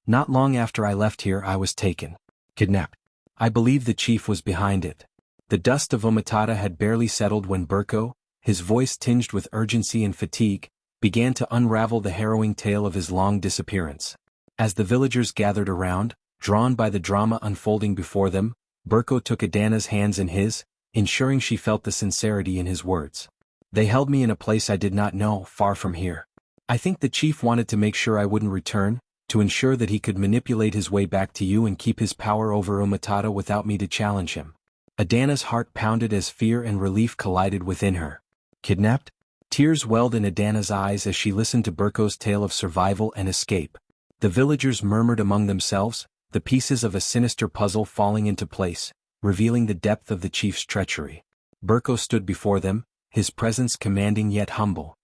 Not long after I left here I was taken. Kidnapped. I believe the chief was behind it. The dust of Umatata had barely settled when Burko, his voice tinged with urgency and fatigue, began to unravel the harrowing tale of his long disappearance. As the villagers gathered around, drawn by the drama unfolding before them, Burko took Adanna's hands in his, ensuring she felt the sincerity in his words. They held me in a place I did not know, far from here. I think the chief wanted to make sure I wouldn't return, to ensure that he could manipulate his way back to you and keep his power over Umatata without me to challenge him. Adanna's heart pounded as fear and relief collided within her. Kidnapped? Tears welled in Adanna's eyes as she listened to Burko's tale of survival and escape. The villagers murmured among themselves, the pieces of a sinister puzzle falling into place, revealing the depth of the chief's treachery. Burko stood before them, his presence commanding yet humble.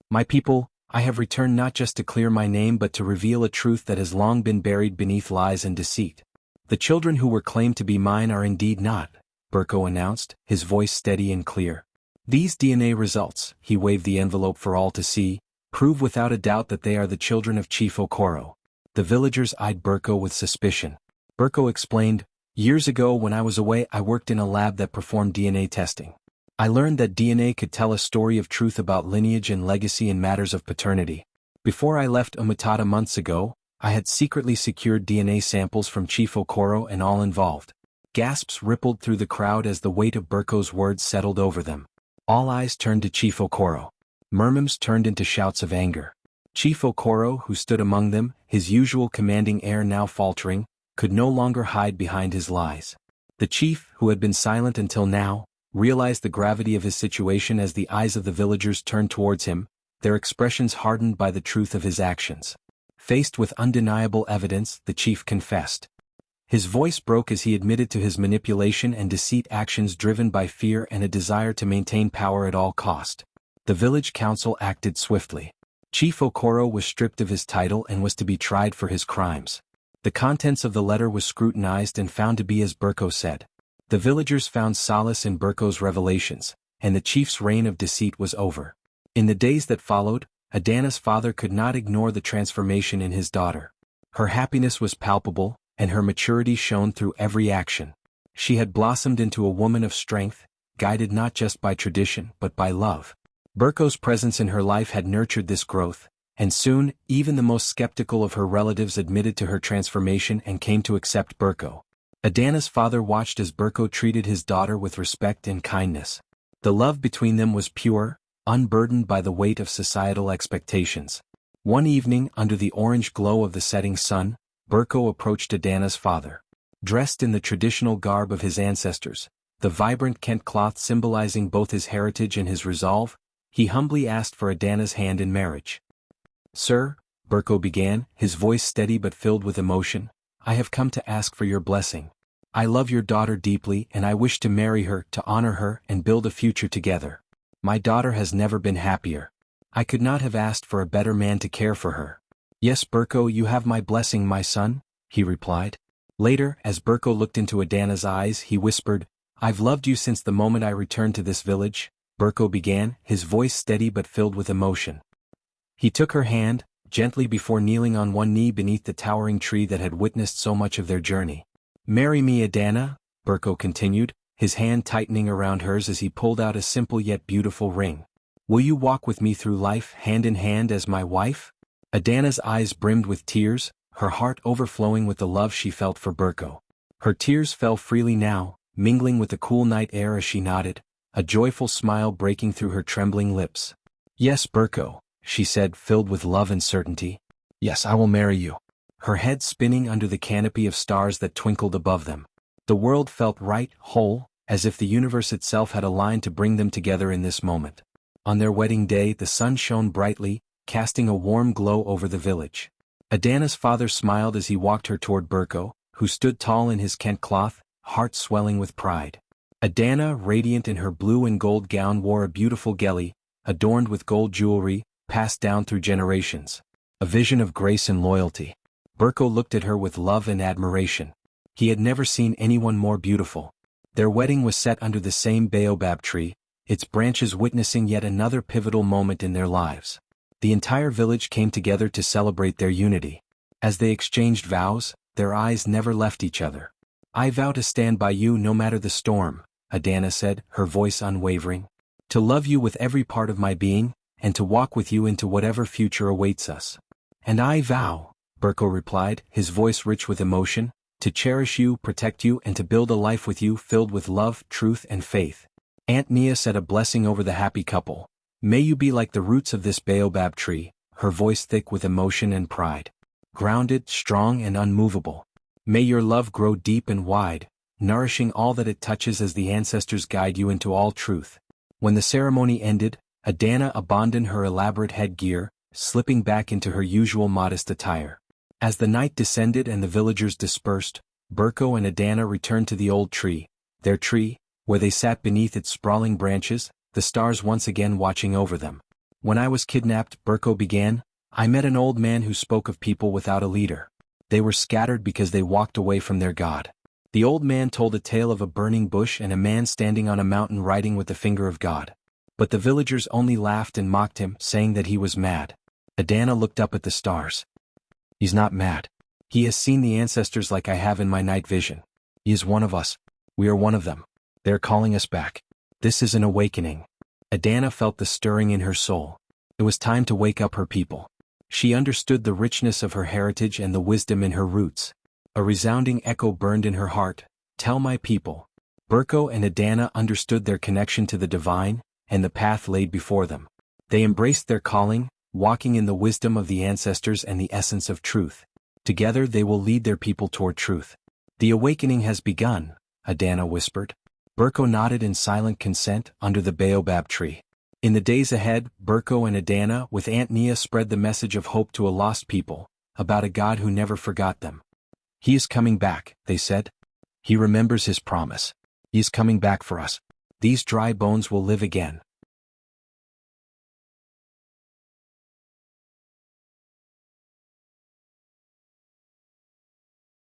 My people, I have returned not just to clear my name but to reveal a truth that has long been buried beneath lies and deceit. The children who were claimed to be mine are indeed not, Burko announced, his voice steady and clear. These DNA results, he waved the envelope for all to see, prove without a doubt that they are the children of Chief Okoro. The villagers eyed Burko with suspicion. Burko explained, years ago when I was away I worked in a lab that performed DNA testing. I learned that DNA could tell a story of truth about lineage and legacy in matters of paternity. Before I left Umatata months ago, I had secretly secured DNA samples from Chief Okoro and all involved. Gasps rippled through the crowd as the weight of Burko's words settled over them. All eyes turned to Chief Okoro. Murmurs turned into shouts of anger. Chief Okoro, who stood among them, his usual commanding air now faltering, could no longer hide behind his lies. The chief, who had been silent until now, realized the gravity of his situation as the eyes of the villagers turned towards him, their expressions hardened by the truth of his actions. Faced with undeniable evidence, the chief confessed. His voice broke as he admitted to his manipulation and deceit actions driven by fear and a desire to maintain power at all cost. The village council acted swiftly. Chief Okoro was stripped of his title and was to be tried for his crimes. The contents of the letter was scrutinized and found to be as Burko said. The villagers found solace in Burko's revelations, and the chief's reign of deceit was over. In the days that followed, Adanna's father could not ignore the transformation in his daughter. Her happiness was palpable, and her maturity shone through every action. She had blossomed into a woman of strength, guided not just by tradition but by love. Burko's presence in her life had nurtured this growth, and soon, even the most skeptical of her relatives admitted to her transformation and came to accept Burko. Adanna's father watched as Burko treated his daughter with respect and kindness. The love between them was pure, unburdened by the weight of societal expectations. One evening, under the orange glow of the setting sun, Burko approached Adanna's father. Dressed in the traditional garb of his ancestors, the vibrant Kent cloth symbolizing both his heritage and his resolve, he humbly asked for Adanna's hand in marriage. Sir, Burko began, his voice steady but filled with emotion, I have come to ask for your blessing. I love your daughter deeply and I wish to marry her, to honor her and build a future together. My daughter has never been happier. I could not have asked for a better man to care for her. Yes, Burko, you have my blessing, my son, he replied. Later, as Burko looked into Adanna's eyes, he whispered, I've loved you since the moment I returned to this village, Burko began, his voice steady but filled with emotion. He took her hand, gently before kneeling on one knee beneath the towering tree that had witnessed so much of their journey. Marry me, Adanna, Burko continued, his hand tightening around hers as he pulled out a simple yet beautiful ring. Will you walk with me through life hand in hand as my wife? Adanna's eyes brimmed with tears, her heart overflowing with the love she felt for Burko. Her tears fell freely now, mingling with the cool night air as she nodded, a joyful smile breaking through her trembling lips. Yes, Burko, she said, filled with love and certainty. Yes, I will marry you. Her head spinning under the canopy of stars that twinkled above them. The world felt right, whole, as if the universe itself had aligned to bring them together in this moment. On their wedding day, the sun shone brightly, casting a warm glow over the village. Adanna's father smiled as he walked her toward Burko, who stood tall in his Kent cloth, heart swelling with pride. Adanna, radiant in her blue and gold gown, wore a beautiful geli, adorned with gold jewelry, passed down through generations. A vision of grace and loyalty. Burko looked at her with love and admiration. He had never seen anyone more beautiful. Their wedding was set under the same baobab tree, its branches witnessing yet another pivotal moment in their lives. The entire village came together to celebrate their unity. As they exchanged vows, their eyes never left each other. "I vow to stand by you no matter the storm," Adanna said, her voice unwavering. "To love you with every part of my being, and to walk with you into whatever future awaits us." "And I vow," Berko replied, his voice rich with emotion, "to cherish you, protect you, and to build a life with you filled with love, truth, and faith." Aunt Nia said a blessing over the happy couple. "May you be like the roots of this baobab tree," her voice thick with emotion and pride. "Grounded, strong, and unmovable. May your love grow deep and wide, nourishing all that it touches as the ancestors guide you into all truth." When the ceremony ended, Adanna abandoned her elaborate headgear, slipping back into her usual modest attire. As the night descended and the villagers dispersed, Berko and Adanna returned to the old tree, their tree, where they sat beneath its sprawling branches, the stars once again watching over them. "When I was kidnapped," Berko began, "I met an old man who spoke of people without a leader. They were scattered because they walked away from their God. The old man told a tale of a burning bush and a man standing on a mountain writing with the finger of God. But the villagers only laughed and mocked him, saying that he was mad." Adanna looked up at the stars. "He's not mad. He has seen the ancestors like I have in my night vision. He is one of us. We are one of them. They are calling us back. This is an awakening." Adanna felt the stirring in her soul. It was time to wake up her people. She understood the richness of her heritage and the wisdom in her roots. A resounding echo burned in her heart, "Tell my people." Berko and Adanna understood their connection to the divine, and the path laid before them. They embraced their calling, walking in the wisdom of the ancestors and the essence of truth. Together they will lead their people toward truth. "The awakening has begun," Adanna whispered. Berko nodded in silent consent under the baobab tree. In the days ahead, Berko and Adanna with Aunt Nia spread the message of hope to a lost people, about a God who never forgot them. "He is coming back," they said. "He remembers his promise. He is coming back for us. These dry bones will live again."